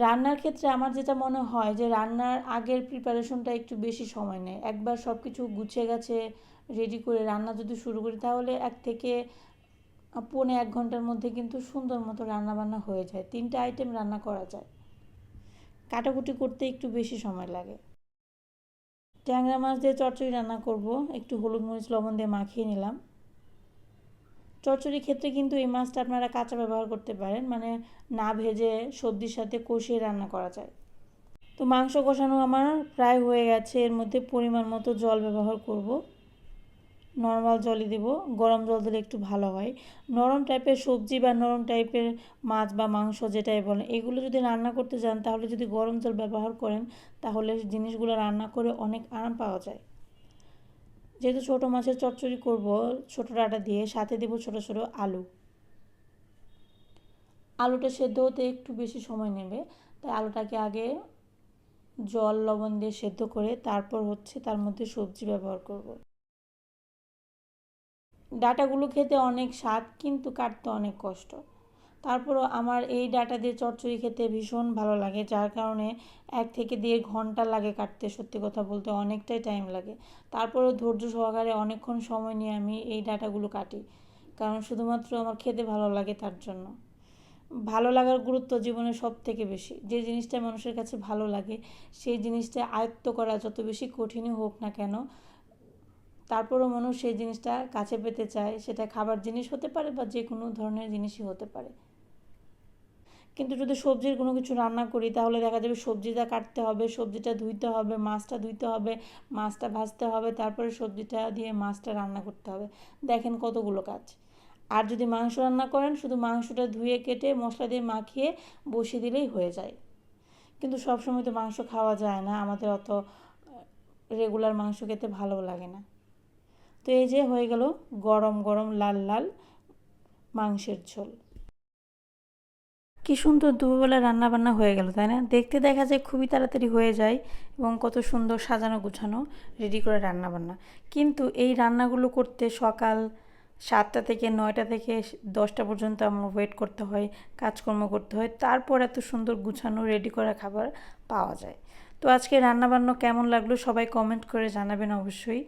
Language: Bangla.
রান্নার ক্ষেত্রে আমার যেটা মনে হয় যে রান্নার আগের প্রিপারেশনটা একটু বেশি সময় নেয়। একবার সব কিছু গুছিয়ে গাছে রেডি করে রান্না যদি শুরু করি তাহলে ১ থেকে পৌনে ১ ঘন্টার মধ্যে কিন্তু সুন্দর মতো রান্নাবান্না হয়ে যায়। ৩টা আইটেম রান্না করা যায়। কাটাকুটি করতে একটু বেশি সময় লাগে। ট্যাংরা মাছ দিয়ে চচ্চড়ি রান্না করব। একটু হলুদ মরিচ লবণ দিয়ে মাখিয়ে নিলাম। চচ্চড়ির ক্ষেত্রে কিন্তু এই মাছটা আপনারা কাঁচা ব্যবহার করতে পারেন, মানে না ভেজে সবজির সাথে কষিয়ে রান্না করা যায়। তো মাংস কষানো আমার প্রায় হয়ে গেছে। এর মধ্যে পরিমাণ মতো জল ব্যবহার করব। নর্মাল জলই দেব, গরম জল দিলে একটু ভালো হয়। নরম টাইপের সবজি বা নরম টাইপের মাছ বা মাংস যেটাই বলেন, এগুলো যদি রান্না করতে যান তাহলে যদি গরম জল ব্যবহার করেন তাহলে জিনিসগুলো রান্না করে অনেক আরাম পাওয়া যায়। যেহেতু ছোটো মাছের চচ্চড়ি করব ছোটো ডাঁটা দিয়ে, সাথে দেব ছোটো ছোটো আলু। আলুটা সেদ্ধ হতে একটু বেশি সময় নেবে, তাই আলুটাকে আগে জল লবণ দিয়ে সেদ্ধ করে তারপর তার মধ্যে সবজি ব্যবহার করব। ডাঁটাগুলো খেতে অনেক স্বাদ কিন্তু কাটতে অনেক কষ্ট। তারপরও আমার এই ডাঁটা দিয়ে চচ্চড়ি খেতে ভীষণ ভালো লাগে, যার কারণে ১ থেকে ১.৫ ঘন্টা লাগে কাটতে। সত্যি কথা বলতে অনেকটাই টাইম লাগে। তারপরেও ধৈর্য সহকারে অনেকক্ষণ সময় নিয়ে আমি এই ডাঁটাগুলো কাটি, কারণ শুধুমাত্র আমার খেতে ভালো লাগে তার জন্য। ভালো লাগার গুরুত্ব জীবনের সব থেকে বেশি। যে জিনিসটা মানুষের কাছে ভালো লাগে সেই জিনিসটা আয়ত্ত করা যত বেশি কঠিনই হোক না কেন, তারপরও মানুষ সেই জিনিসটা কাছে পেতে চায়। সেটা খাবার জিনিস হতে পারে বা যে কোনো ধরনের জিনিসই হতে পারে। কিন্তু যদি সবজির কোনো কিছু রান্না করি তাহলে দেখা যাবে সবজিটা কাটতে হবে, সবজিটা ধুইতে হবে, মাছটা ধুইতে হবে, মাছটা ভাজতে হবে, তারপরে সবজিটা দিয়ে মাছটা রান্না করতে হবে। দেখেন কতগুলো কাজ। আর যদি মাংস রান্না করেন শুধু মাংসটা ধুয়ে কেটে মশলা দিয়ে মাখিয়ে বসিয়ে দিলেই হয়ে যায়। কিন্তু সবসময় তো মাংস খাওয়া যায় না, আমাদের অত রেগুলার মাংস খেতে ভালো লাগে না। তো এই যে হয়ে গেল গরম গরম লাল লাল মাংসের ঝোল। কি সুন্দর দুপুরবেলা রান্না বান্না হয়ে গেল, তাই না? দেখতে দেখা যায় খুবই তাড়াতাড়ি হয়ে যায় এবং কত সুন্দর সাজানো গুছানো রেডি করে রান্না বান্না। কিন্তু এই রান্নাগুলো করতে সকাল 7টা থেকে 9টা থেকে 10টা পর্যন্ত আমার ওয়েট করতে হয়, কাজকর্ম করতে হয়, তারপর এত সুন্দর গুছানো রেডি করা খাবার পাওয়া যায়। তো আজকে রান্না বান্না কেমন লাগলো সবাই কমেন্ট করে জানাবেন অবশ্যই।